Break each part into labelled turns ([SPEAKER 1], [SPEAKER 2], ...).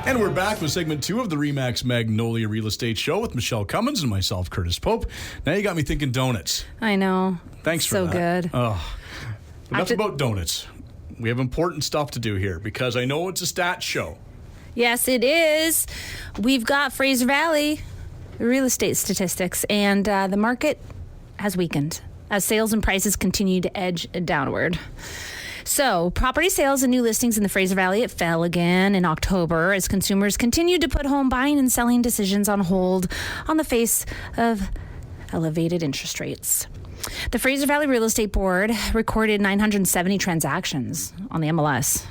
[SPEAKER 1] And we're back with segment 2 of the Remax Magnolia Real Estate Show with Michele Cummins and myself, Curtis Pope. Now you got me thinking donuts.
[SPEAKER 2] I know.
[SPEAKER 1] Thanks for
[SPEAKER 2] that. So good.
[SPEAKER 1] Enough about donuts. We have important stuff to do here because I know it's a stats show.
[SPEAKER 2] Yes, it is. We've got Fraser Valley real estate statistics, and the market has weakened as sales and prices continue to edge downward. So, property sales and new listings in the Fraser Valley, it fell again in October as consumers continued to put home buying and selling decisions on hold on the face of elevated interest rates. The Fraser Valley Real Estate Board recorded 970 transactions on the MLS.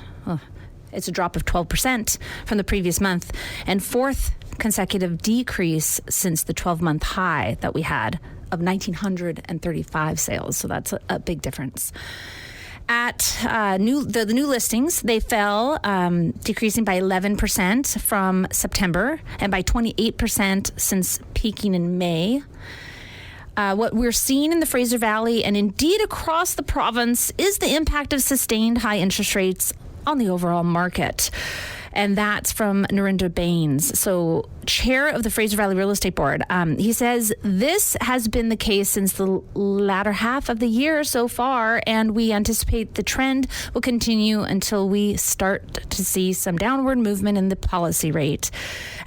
[SPEAKER 2] It's a drop of 12% from the previous month and fourth consecutive decrease since the 12-month high that we had of 1,935 sales. So that's a big difference. At the new listings, they fell, decreasing by 11% from September and by 28% since peaking in May. What we're seeing in the Fraser Valley and indeed across the province is the impact of sustained high interest rates on the overall market. And that's from Narinder Baines, so chair of the Fraser Valley Real Estate Board. He says this has been the case since the latter half of the year so far, and we anticipate the trend will continue until we start to see some downward movement in the policy rate.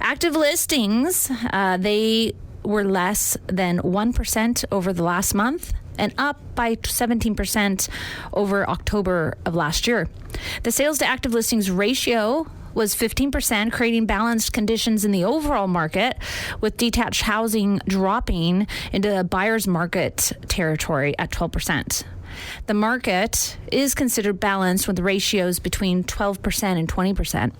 [SPEAKER 2] Active listings, they were less than 1% over the last month and up by 17% over October of last year. The sales to active listings ratio was 15%, creating balanced conditions in the overall market, with detached housing dropping into a buyer's market territory at 12%. The market is considered balanced with ratios between 12% and 20%.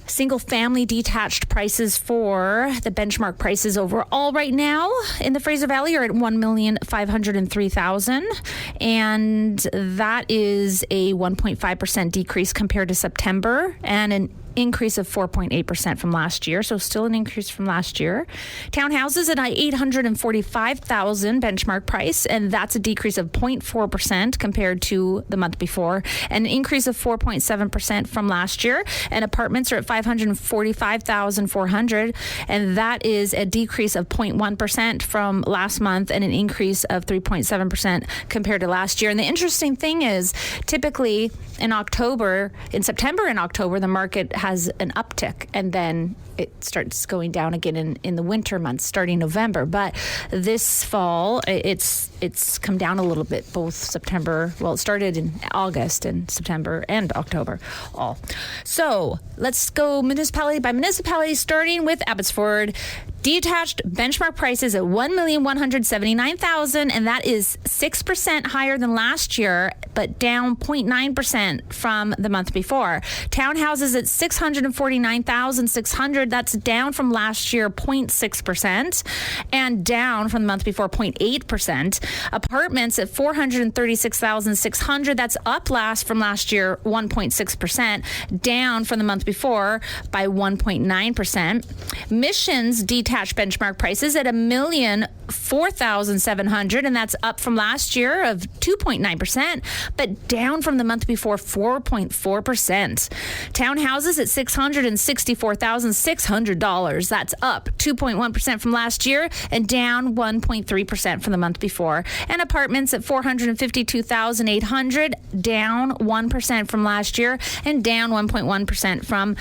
[SPEAKER 2] Single-family detached prices for the benchmark prices overall right now in the Fraser Valley are at $1,503,000, and that is a 1.5% decrease compared to September and an increase of 4.8% from last year, so still an increase from last year. Townhouses at $845,000 benchmark price, and that's a decrease of 0.4% compared to the month before, and an increase of 4.7% from last year. And apartments are at $545,400, and that is a decrease of 0.1% from last month and an increase of 3.7% compared to last year. And the interesting thing is, typically in September and October, the market has an uptick, and then it starts going down again in the winter months starting November. But this fall, it's come down a little bit, both September, well, it started in August and September and October all. So let's go municipality by municipality, starting with Abbotsford. Detached benchmark prices at $1,179,000, and that is 6% higher than last year, but down 0.9% from the month before. Townhouses at $649,600, that's down from last year 0.6%, and down from the month before 0.8%. Apartments at $436,600, that's up from last year 1.6%, down from the month before by 1.9%. Mission's detached benchmark prices at $1,004,700, and that's up from last year of 2.9%, but down from the month before 4.4%. Townhouses at $664,600, that's up 2.1% from last year and down 1.3% from the month before. And apartments at $452,800, down 1% from last year and down 1.1% from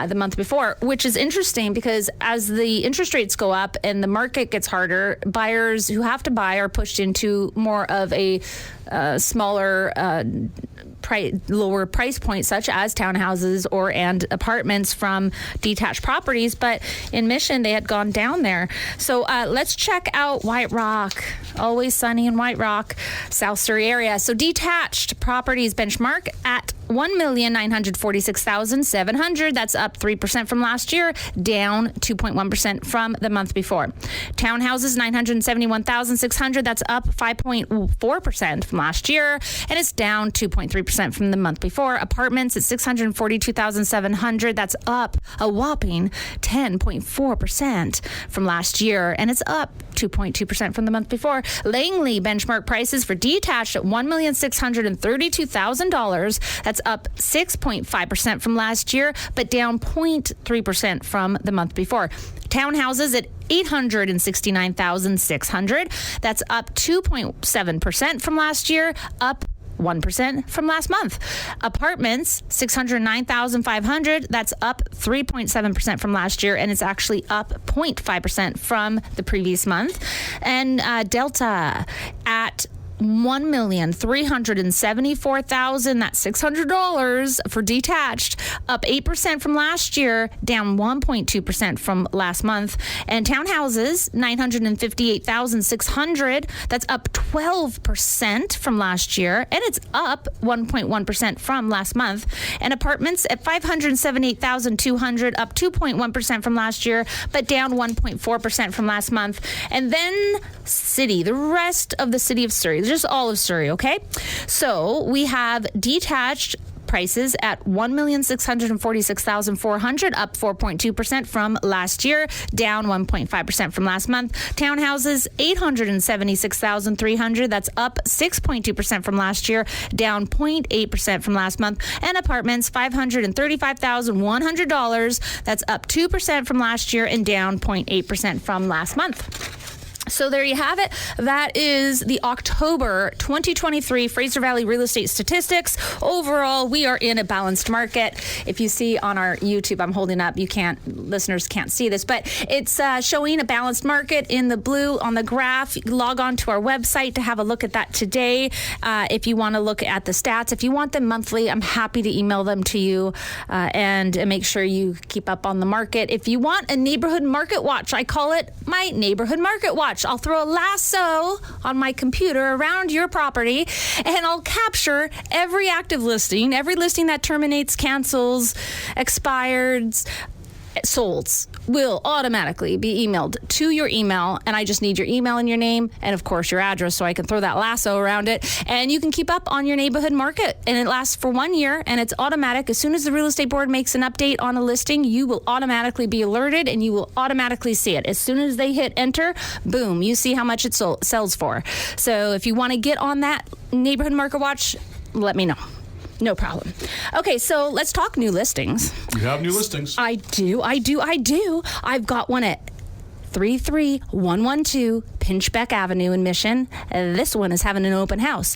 [SPEAKER 2] the month before, which is interesting because as the interest rates go up and the market gets harder, buyers who have to buy are pushed into more of a smaller lower price points, such as townhouses and apartments from detached properties. But in Mission, they had gone down there. So let's check out White Rock. Always sunny in White Rock, South Surrey area. So detached properties benchmark at $1,946,700. That's up 3% from last year, down 2.1% from the month before. Townhouses, $971,600. That's up 5.4% from last year, and it's down 2.3% from the month before. Apartments at $642,700. That's up a whopping 10.4% from last year, and it's up 2.2% from the month before. Langley benchmark prices for detached at $1,632,000. That's up 6.5% from last year, but down 0.3% from the month before. Townhouses at $869,600. That's up 2.7% from last year, up 1% from last month. Apartments, $609,500. That's up 3.7% from last year, and it's actually up 0.5% from the previous month. And Delta at $1,374,000. That's $600 for detached, up 8% from last year, down 1.2% from last month. And townhouses, $958,600. That's up 12% from last year, and it's up 1.1% from last month. And apartments at $578,200, up 2.1% from last year, but down 1.4% from last month. And then city, the rest of the city of Surrey, just all of Surrey, okay? So we have detached prices at $1,646,400, up 4.2% from last year, down 1.5% from last month. Townhouses, $876,300. That's up 6.2% from last year, down 0.8% from last month. And apartments, $535,100. That's up 2% from last year and down 0.8% from last month. So there you have it. That is the October 2023 Fraser Valley real estate statistics. Overall, we are in a balanced market. If you see on our YouTube, I'm holding up, listeners can't see this, but it's showing a balanced market in the blue on the graph. Log on to our website to have a look at that today. If you want to look at the stats, if you want them monthly, I'm happy to email them to you and make sure you keep up on the market. If you want a neighborhood market watch, I call it my neighborhood market watch. I'll throw a lasso on my computer around your property, and I'll capture every active listing, every listing that terminates, cancels, expires, solds will automatically be emailed to your email, and I just need your email and your name and of course your address so I can throw that lasso around it, and you can keep up on your neighborhood market. And it lasts for 1 year, and it's automatic. As soon as the real estate board makes an update on a listing, you will automatically be alerted and you will automatically see it. As soon as they hit enter, boom, you see how much it sells for. So if you want to get on that neighborhood market watch, let me know. No problem. Okay, so let's talk new listings.
[SPEAKER 1] You have new listings.
[SPEAKER 2] I do. I've got one at 33112 Pinchbeck Avenue in Mission. This one is having an open house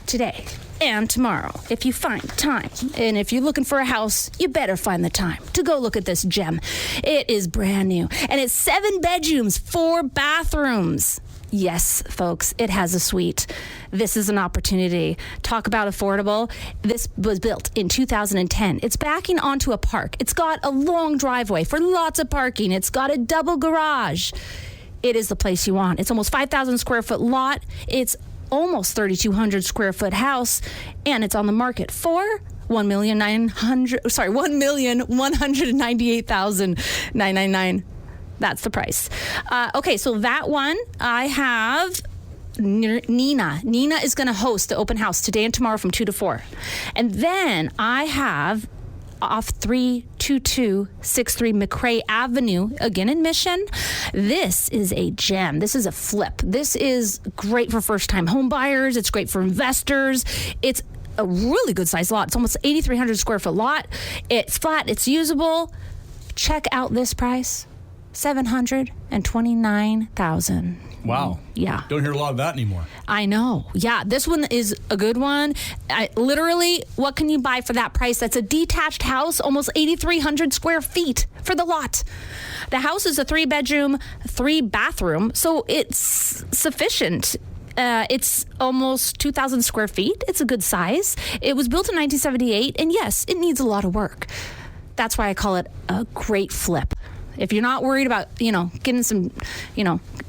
[SPEAKER 2] today and tomorrow. If you find time, and if you're looking for a house, you better find the time to go look at this gem. It is brand new, and it's 7 bedrooms, 4 bathrooms. Yes, folks, it has a suite. This is an opportunity. Talk about affordable. This was built in 2010. It's backing onto a park. It's got a long driveway for lots of parking. It's got a double garage. It is the place you want. It's almost 5,000 square foot lot. It's almost 3,200 square foot house, and it's on the market for $1,198,999. That's the price. Okay, so that one, I have Nina. Nina is going to host the open house today and tomorrow from 2 to 4. And then I have off 32263 McRae Avenue, again in Mission. This is a gem. This is a flip. This is great for first-time home buyers. It's great for investors. It's a really good size lot. It's almost 8,300 square foot lot. It's flat. It's usable. Check out this price. $729,000.
[SPEAKER 1] Wow.
[SPEAKER 2] Yeah.
[SPEAKER 1] Don't hear a lot of that anymore.
[SPEAKER 2] I know. Yeah, this one is a good one. Literally, what can you buy for that price? That's a detached house, almost 8,300 square feet for the lot. The house is a 3-bedroom, 3-bathroom, so it's sufficient. It's almost 2,000 square feet. It's a good size. It was built in 1978, and yes, it needs a lot of work. That's why I call it a great flip. If you're not worried about, getting some,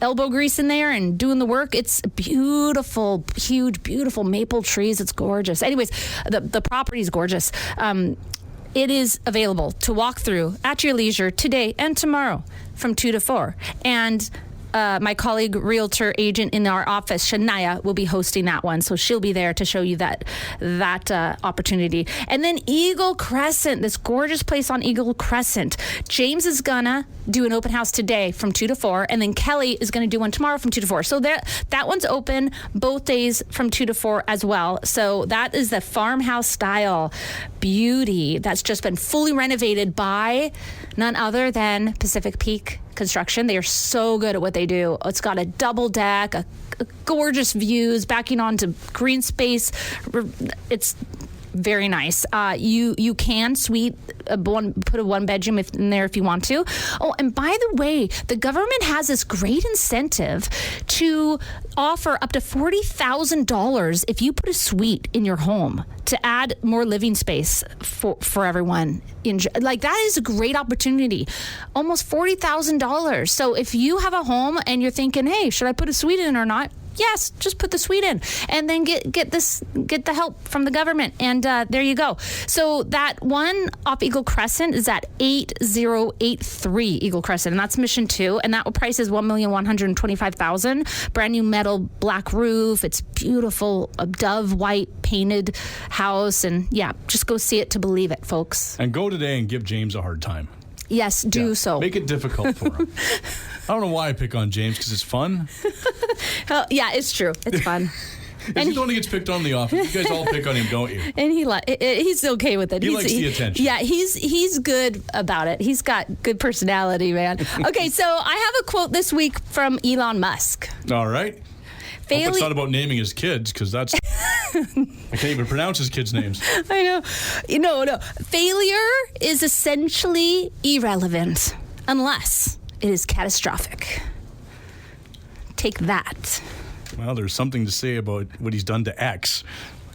[SPEAKER 2] elbow grease in there and doing the work, it's beautiful, huge, beautiful maple trees. It's gorgeous. Anyways, the property is gorgeous. It is available to walk through at your leisure today and tomorrow from 2 to 4. And my colleague, realtor agent in our office, Shania, will be hosting that one. So she'll be there to show you that opportunity. And then Eagle Crescent, this gorgeous place on Eagle Crescent. James is gonna do an open house today from 2 to 4, and then Kelly is gonna do one tomorrow from 2 to 4. So that one's open both days from 2 to 4 as well. So that is the farmhouse style beauty that's just been fully renovated by none other than Pacific Peak Construction. They are so good at what they do. It's got a double deck, a gorgeous views backing onto green space. It's very nice. You can put a one bedroom in there if you want to. Oh, and by the way, the government has this great incentive to offer up to $40,000 if you put a suite in your home to add more living space for everyone. That is a great opportunity. Almost $40,000. So if you have a home and you're thinking, hey, should I put a suite in or not? Yes, just put the suite in and then get the help from the government. And there you go. So that one off Eagle Crescent is at 8083 Eagle Crescent, and that's Mission 2. And that price is $1,125,000. Brand new metal black roof. It's beautiful, a dove white painted house. And yeah, just go see it to believe it, folks.
[SPEAKER 1] And go today and give James a hard time.
[SPEAKER 2] Yes, do so.
[SPEAKER 1] Make it difficult for him. I don't know why I pick on James, because it's fun.
[SPEAKER 2] Yeah, it's true. It's fun.
[SPEAKER 1] He's the one who gets picked on in the office. You guys all pick on him, don't you?
[SPEAKER 2] And he's okay with it.
[SPEAKER 1] He likes the attention.
[SPEAKER 2] Yeah, he's good about it. He's got good personality, man. Okay, so I have a quote this week from Elon Musk.
[SPEAKER 1] All right. Hope it's not about naming his kids, because that's... I can't even pronounce his kids' names.
[SPEAKER 2] I know. No. Failure is essentially irrelevant unless it is catastrophic. Take that.
[SPEAKER 1] Well, there's something to say about what he's done to X.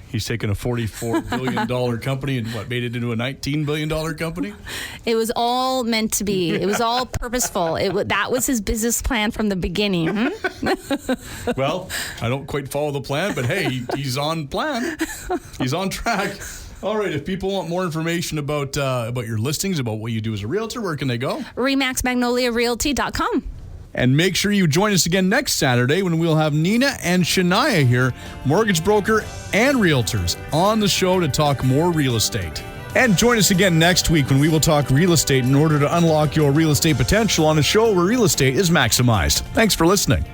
[SPEAKER 1] He's taken a $44 billion company and made it into a $19 billion company?
[SPEAKER 2] It was all meant to be. It was all purposeful. That was his business plan from the beginning.
[SPEAKER 1] Well, I don't quite follow the plan, but hey, he's on plan. He's on track. All right, if people want more information about your listings, about what you do as a realtor, where can they go?
[SPEAKER 2] RemaxMagnoliaRealty.com.
[SPEAKER 1] And make sure you join us again next Saturday when we'll have Nina and Shania here, mortgage broker and realtors, on the show to talk more real estate. And join us again next week when we will talk real estate in order to unlock your real estate potential on a show where real estate is maximized. Thanks for listening.